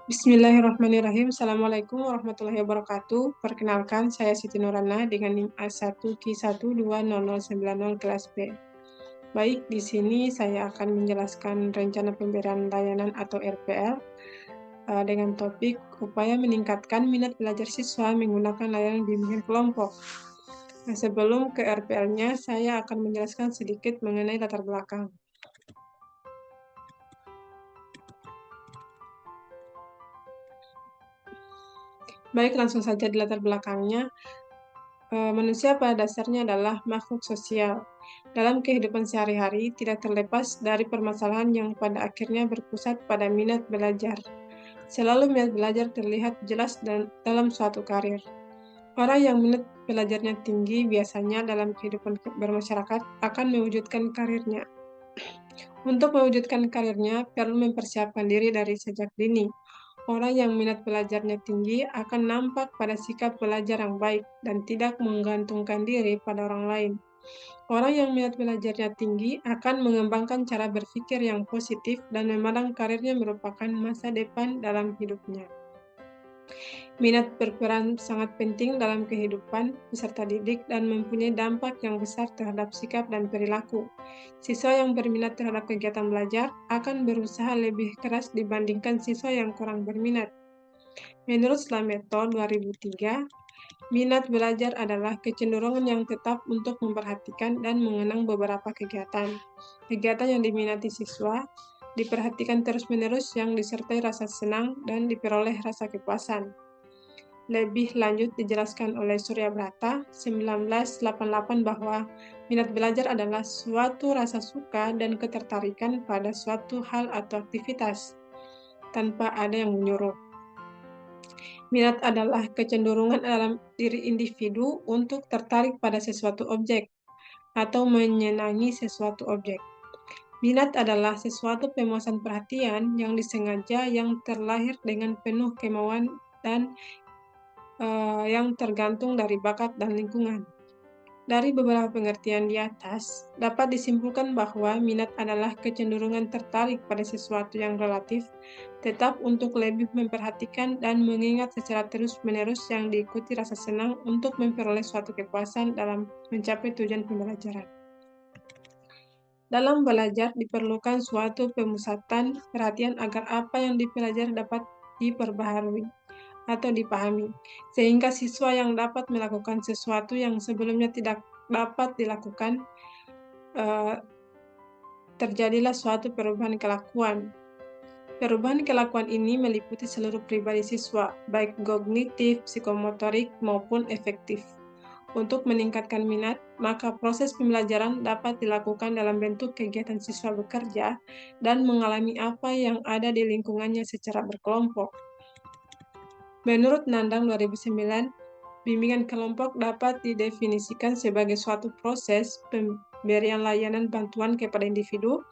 Bismillahirrahmanirrahim. Assalamualaikum warahmatullahi wabarakatuh. Perkenalkan, saya Siti Nurana dengan NIM A1Q1200090 kelas B. Baik, di sini saya akan menjelaskan rencana pemberian layanan atau RPL dengan topik upaya meningkatkan minat belajar siswa menggunakan layanan bimbingan kelompok. Nah, sebelum ke RPL-nya, saya akan menjelaskan sedikit mengenai latar belakang. Baik, langsung saja di latar belakangnya. Manusia pada dasarnya adalah makhluk sosial. Dalam kehidupan sehari-hari, tidak terlepas dari permasalahan yang pada akhirnya berpusat pada minat belajar. Selalu minat belajar terlihat jelas dalam suatu karir. Orang yang minat belajarnya tinggi biasanya dalam kehidupan bermasyarakat akan mewujudkan karirnya. Untuk mewujudkan karirnya, perlu mempersiapkan diri dari sejak dini. Orang yang minat belajarnya tinggi akan nampak pada sikap belajar yang baik dan tidak menggantungkan diri pada orang lain. Orang yang minat belajarnya tinggi akan mengembangkan cara berpikir yang positif dan memandang karirnya merupakan masa depan dalam hidupnya. Minat berperan sangat penting dalam kehidupan peserta didik dan mempunyai dampak yang besar terhadap sikap dan perilaku. Siswa yang berminat terhadap kegiatan belajar akan berusaha lebih keras dibandingkan siswa yang kurang berminat. Menurut Slameto 2003, minat belajar adalah kecenderungan yang tetap untuk memperhatikan dan mengenang beberapa kegiatan. Kegiatan yang diminati siswa diperhatikan terus-menerus yang disertai rasa senang dan diperoleh rasa kepuasan. Lebih lanjut dijelaskan oleh Surya Brata 1988 bahwa minat belajar adalah suatu rasa suka dan ketertarikan pada suatu hal atau aktivitas tanpa ada yang menyuruh. Minat adalah kecenderungan dalam diri individu untuk tertarik pada sesuatu objek atau menyenangi sesuatu objek. Minat adalah sesuatu pemuasan perhatian yang disengaja yang terlahir dengan penuh kemauan dan yang tergantung dari bakat dan lingkungan. Dari beberapa pengertian di atas, dapat disimpulkan bahwa minat adalah kecenderungan tertarik pada sesuatu yang relatif, tetap untuk lebih memperhatikan dan mengingat secara terus-menerus yang diikuti rasa senang untuk memperoleh suatu kepuasan dalam mencapai tujuan pembelajaran. Dalam belajar diperlukan suatu pemusatan perhatian agar apa yang dipelajari dapat diperbaharui atau dipahami, sehingga siswa yang dapat melakukan sesuatu yang sebelumnya tidak dapat dilakukan, terjadilah suatu perubahan kelakuan. Perubahan kelakuan ini meliputi seluruh pribadi siswa, baik kognitif, psikomotorik, maupun efektif. Untuk meningkatkan minat, maka proses pembelajaran dapat dilakukan dalam bentuk kegiatan siswa bekerja dan mengalami apa yang ada di lingkungannya secara berkelompok. Menurut Nandang 2009, bimbingan kelompok dapat didefinisikan sebagai suatu proses pemberian layanan bantuan kepada individu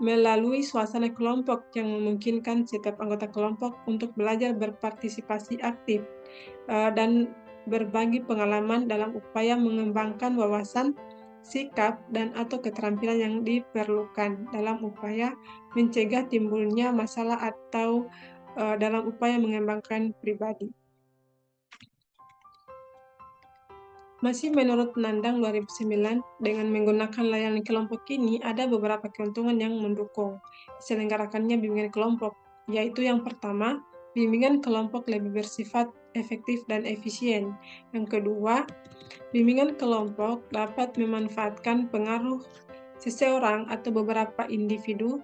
melalui suasana kelompok yang memungkinkan setiap anggota kelompok untuk belajar berpartisipasi aktif dan berbagi pengalaman dalam upaya mengembangkan wawasan, sikap, dan atau keterampilan yang diperlukan dalam upaya mencegah timbulnya masalah atau dalam upaya mengembangkan pribadi. Masih menurut Nandang 2009, dengan menggunakan layanan kelompok ini ada beberapa keuntungan yang mendukung diselenggarakannya bimbingan kelompok, yaitu yang pertama, bimbingan kelompok lebih bersifat efektif dan efisien. Yang kedua, bimbingan kelompok dapat memanfaatkan pengaruh seseorang atau beberapa individu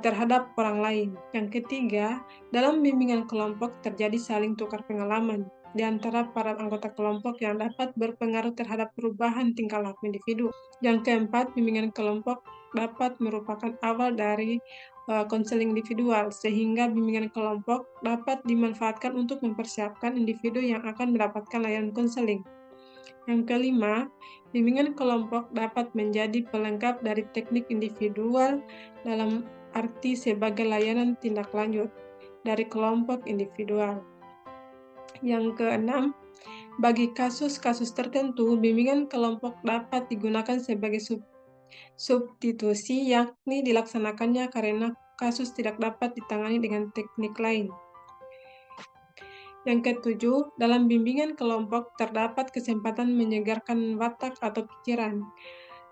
terhadap orang lain. Yang ketiga, dalam bimbingan kelompok terjadi saling tukar pengalaman di antara para anggota kelompok yang dapat berpengaruh terhadap perubahan tingkah laku individu. Yang keempat, bimbingan kelompok dapat merupakan awal dari konseling individual, sehingga bimbingan kelompok dapat dimanfaatkan untuk mempersiapkan individu yang akan mendapatkan layanan konseling. Yang kelima, bimbingan kelompok dapat menjadi pelengkap dari teknik individual dalam arti sebagai layanan tindak lanjut dari kelompok individual. Yang keenam, bagi kasus-kasus tertentu, bimbingan kelompok dapat digunakan sebagai substitusi, yakni dilaksanakannya karena kasus tidak dapat ditangani dengan teknik lain. Yang ketujuh, dalam bimbingan kelompok terdapat kesempatan menyegarkan watak atau pikiran.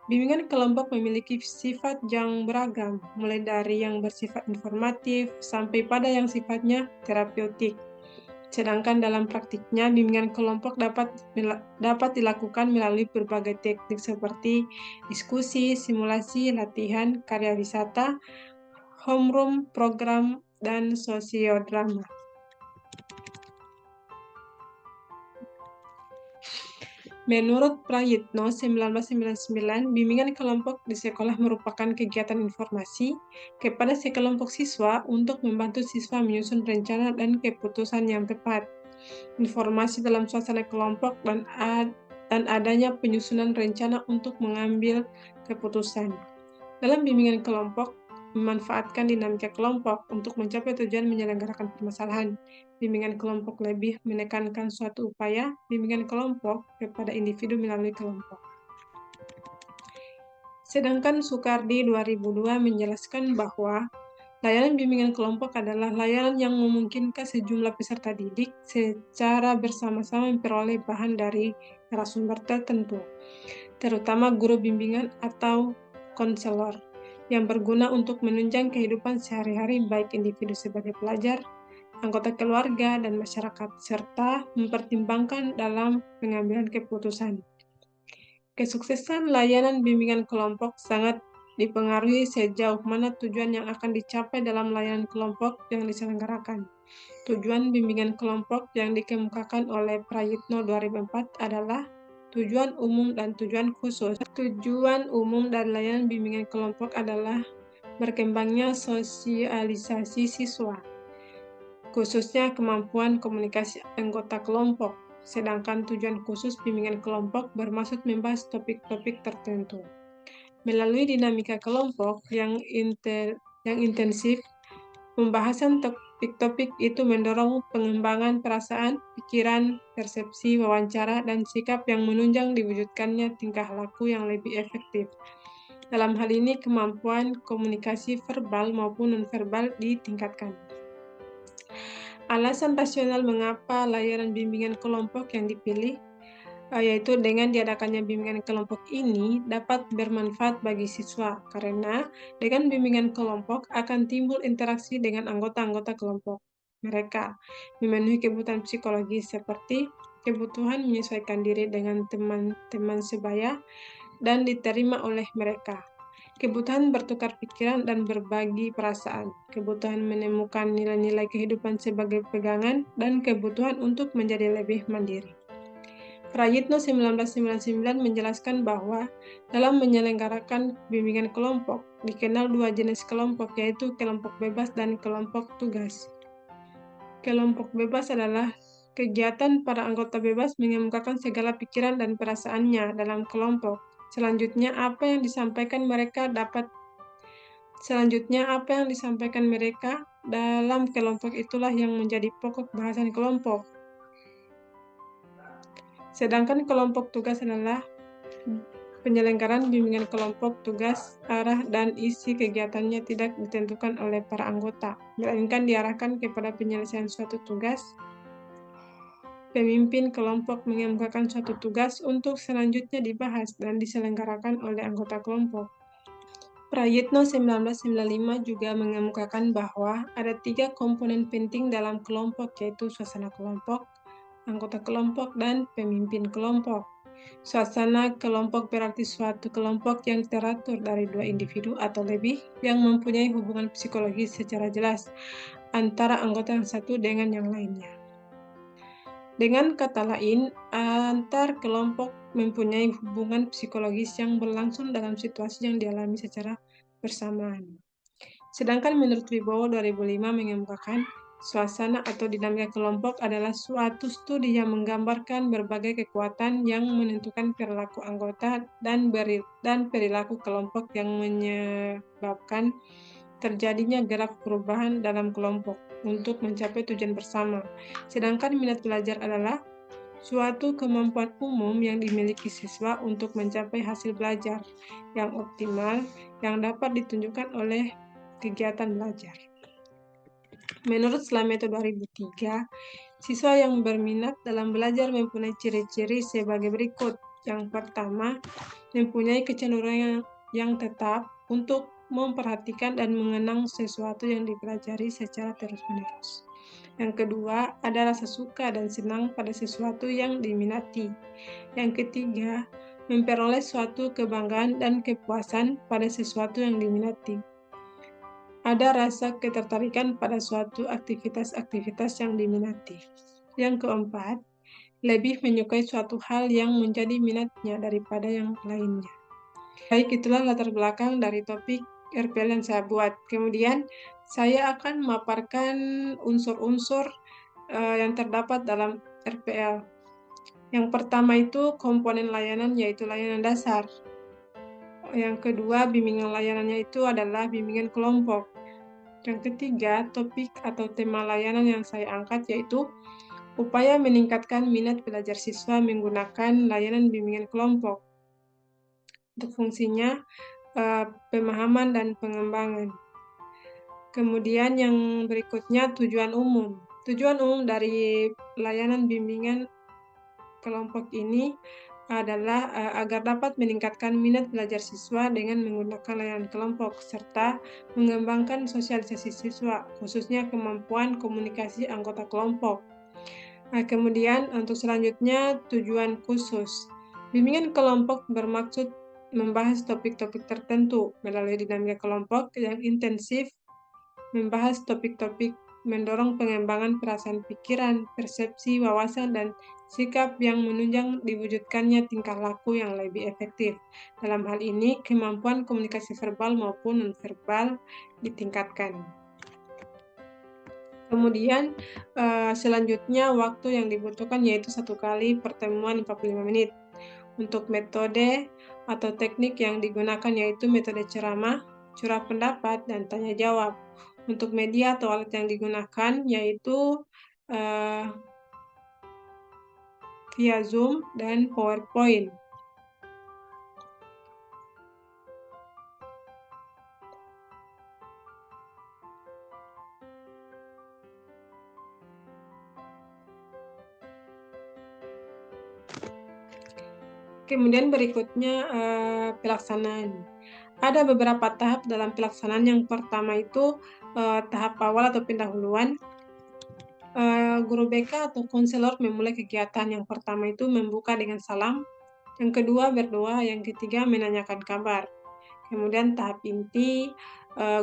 Bimbingan kelompok memiliki sifat yang beragam, mulai dari yang bersifat informatif sampai pada yang sifatnya terapeutik. Sedangkan dalam praktiknya, bimbingan kelompok dapat dilakukan melalui berbagai teknik seperti diskusi, simulasi, latihan, karya wisata, homeroom, program, dan sosiodrama. Menurut Prayitno 1999, bimbingan kelompok di sekolah merupakan kegiatan informasi kepada sekelompok siswa untuk membantu siswa menyusun rencana dan keputusan yang tepat. Informasi dalam suasana kelompok dan adanya penyusunan rencana untuk mengambil keputusan. Dalam bimbingan kelompok, memanfaatkan dinamika kelompok untuk mencapai tujuan menyelenggarakan permasalahan. Bimbingan kelompok lebih menekankan suatu upaya bimbingan kelompok kepada individu melalui kelompok. Sedangkan Soekardi 2002 menjelaskan bahwa layanan bimbingan kelompok adalah layanan yang memungkinkan sejumlah peserta didik secara bersama-sama memperoleh bahan dari narasumber tertentu, terutama guru bimbingan atau konselor, yang berguna untuk menunjang kehidupan sehari-hari baik individu sebagai pelajar, anggota keluarga, dan masyarakat, serta mempertimbangkan dalam pengambilan keputusan. Kesuksesan layanan bimbingan kelompok sangat dipengaruhi sejauh mana tujuan yang akan dicapai dalam layanan kelompok yang diselenggarakan. Tujuan bimbingan kelompok yang dikemukakan oleh Prayitno 2004 adalah tujuan umum dan tujuan khusus. Tujuan umum dan layanan bimbingan kelompok adalah berkembangnya sosialisasi siswa, khususnya kemampuan komunikasi anggota kelompok. Sedangkan tujuan khusus bimbingan kelompok bermaksud membahas topik-topik tertentu. Melalui dinamika kelompok yang intensif, pembahasan topik-topik itu mendorong pengembangan perasaan, pikiran, persepsi, wawancara, dan sikap yang menunjang diwujudkannya tingkah laku yang lebih efektif. Dalam hal ini, kemampuan komunikasi verbal maupun nonverbal ditingkatkan. Alasan rasional mengapa layanan bimbingan kelompok yang dipilih, yaitu dengan diadakannya bimbingan kelompok ini dapat bermanfaat bagi siswa, karena dengan bimbingan kelompok akan timbul interaksi dengan anggota-anggota kelompok. Mereka memenuhi kebutuhan psikologis seperti kebutuhan menyesuaikan diri dengan teman-teman sebaya dan diterima oleh mereka, kebutuhan bertukar pikiran dan berbagi perasaan, kebutuhan menemukan nilai-nilai kehidupan sebagai pegangan, dan kebutuhan untuk menjadi lebih mandiri. Prayitno 1999 menjelaskan bahwa dalam menyelenggarakan bimbingan kelompok, dikenal dua jenis kelompok, yaitu kelompok bebas dan kelompok tugas. Kelompok bebas adalah kegiatan para anggota bebas mengemukakan segala pikiran dan perasaannya dalam kelompok. Selanjutnya, apa yang disampaikan mereka dalam kelompok itulah yang menjadi pokok bahasan kelompok. Sedangkan kelompok tugas adalah penyelenggaraan bimbingan kelompok tugas, arah, dan isi kegiatannya tidak ditentukan oleh para anggota, melainkan diarahkan kepada penyelesaian suatu tugas. Pemimpin kelompok mengemukakan suatu tugas untuk selanjutnya dibahas dan diselenggarakan oleh anggota kelompok. Prayitno 1995 juga mengemukakan bahwa ada 3 komponen penting dalam kelompok, yaitu suasana kelompok, anggota kelompok, dan pemimpin kelompok. Suasana kelompok berarti suatu kelompok yang teratur dari 2 individu atau lebih yang mempunyai hubungan psikologis secara jelas antara anggota yang satu dengan yang lainnya. Dengan kata lain, antar kelompok mempunyai hubungan psikologis yang berlangsung dalam situasi yang dialami secara bersamaan. Sedangkan menurut Wibowo 2005 mengemukakan, suasana atau dinamika kelompok adalah suatu studi yang menggambarkan berbagai kekuatan yang menentukan perilaku anggota dan perilaku kelompok yang menyebabkan terjadinya gerak perubahan dalam kelompok untuk mencapai tujuan bersama. Sedangkan minat belajar adalah suatu kemampuan umum yang dimiliki siswa untuk mencapai hasil belajar yang optimal yang dapat ditunjukkan oleh kegiatan belajar. Menurut Slameto 2003, Siswa yang berminat dalam belajar mempunyai ciri-ciri sebagai berikut. Yang pertama, mempunyai kecenderungan yang tetap untuk memperhatikan dan mengenang sesuatu yang dipelajari secara terus-menerus. Yang kedua, ada rasa suka dan senang pada sesuatu yang diminati. Yang ketiga, memperoleh suatu kebanggaan dan kepuasan pada sesuatu yang diminati. Ada rasa ketertarikan pada suatu aktivitas-aktivitas yang diminati. Yang keempat, lebih menyukai suatu hal yang menjadi minatnya daripada yang lainnya. Baik, itulah latar belakang dari topik RPL yang saya buat. Kemudian, saya akan memaparkan unsur-unsur yang terdapat dalam RPL. Yang pertama itu komponen layanan, yaitu layanan dasar. Yang kedua, bimbingan layanannya itu adalah bimbingan kelompok. Yang ketiga, topik atau tema layanan yang saya angkat yaitu upaya meningkatkan minat belajar siswa menggunakan layanan bimbingan kelompok. Untuk fungsinya, pemahaman dan pengembangan. Kemudian yang berikutnya, tujuan umum. Tujuan umum dari layanan bimbingan kelompok ini adalah agar dapat meningkatkan minat belajar siswa dengan menggunakan layanan kelompok, serta mengembangkan sosialisasi siswa, khususnya kemampuan komunikasi anggota kelompok. Kemudian untuk selanjutnya, tujuan khusus. Bimbingan kelompok bermaksud membahas topik-topik tertentu melalui dinamika kelompok yang intensif, membahas topik-topik mendorong pengembangan perasaan pikiran, persepsi, wawasan, dan sikap yang menunjang diwujudkannya tingkah laku yang lebih efektif. Dalam hal ini, kemampuan komunikasi verbal maupun nonverbal ditingkatkan. Kemudian, selanjutnya waktu yang dibutuhkan yaitu 1 kali pertemuan 45 menit. Untuk metode atau teknik yang digunakan yaitu metode ceramah, curah pendapat, dan tanya jawab. Untuk media atau alat yang digunakan yaitu via Zoom dan PowerPoint. Kemudian berikutnya pelaksanaan. Ada beberapa tahap dalam pelaksanaan. Yang pertama itu tahap awal atau pendahuluan. Guru BK atau konselor memulai kegiatan. Yang pertama itu membuka dengan salam, yang kedua berdoa, yang ketiga menanyakan kabar. Kemudian tahap inti,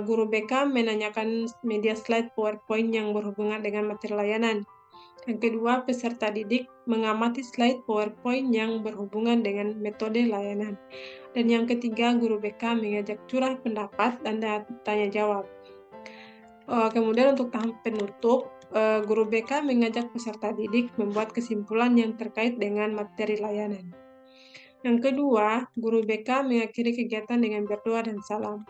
guru BK menanyakan media slide PowerPoint yang berhubungan dengan materi layanan. Yang kedua, peserta didik mengamati slide PowerPoint yang berhubungan dengan metode layanan. Dan yang ketiga, guru BK mengajak curah pendapat dan tanya jawab. Kemudian untuk tahap penutup, guru BK mengajak peserta didik membuat kesimpulan yang terkait dengan materi layanan. Yang kedua, guru BK mengakhiri kegiatan dengan berdoa dan salam.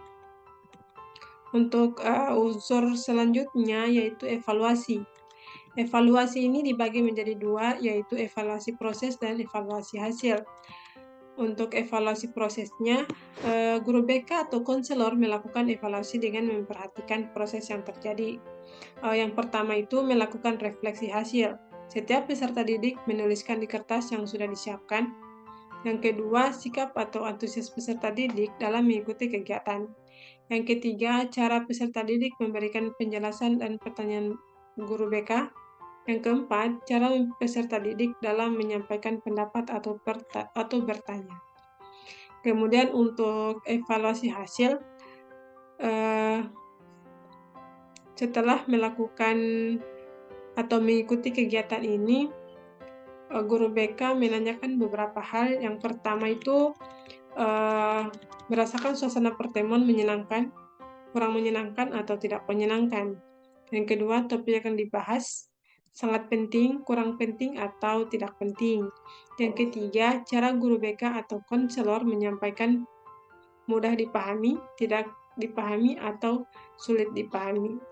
Untuk unsur selanjutnya yaitu evaluasi. Evaluasi ini dibagi menjadi 2, yaitu evaluasi proses dan evaluasi hasil. Untuk evaluasi prosesnya, guru BK atau konselor melakukan evaluasi dengan memperhatikan proses yang terjadi. Yang pertama itu melakukan refleksi hasil. Setiap peserta didik menuliskan di kertas yang sudah disiapkan. Yang kedua, sikap atau antusias peserta didik dalam mengikuti kegiatan. Yang ketiga, cara peserta didik memberikan penjelasan dan pertanyaan guru BK. Yang keempat, cara peserta didik dalam menyampaikan pendapat atau bertanya. Kemudian untuk evaluasi hasil, setelah melakukan atau mengikuti kegiatan ini, guru BK menanyakan beberapa hal. Yang pertama itu merasakan suasana pertemuan menyenangkan, kurang menyenangkan, atau tidak menyenangkan. Yang kedua, topik yang dibahas sangat penting, kurang penting, atau tidak penting. Yang ketiga, cara guru BK atau konselor menyampaikan mudah dipahami, tidak dipahami, atau sulit dipahami.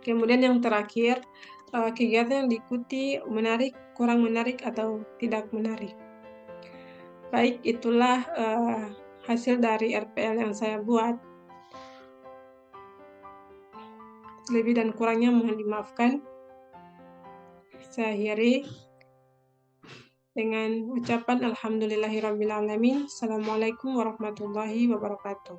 Kemudian yang terakhir, kegiatan yang diikuti menarik, kurang menarik, atau tidak menarik. Baik, itulah hasil dari RPL yang saya buat. Lebih dan kurangnya mohon dimaafkan. Saya akhiri dengan ucapan alhamdulillahirabbil alamin. Assalamualaikum warahmatullahi wabarakatuh.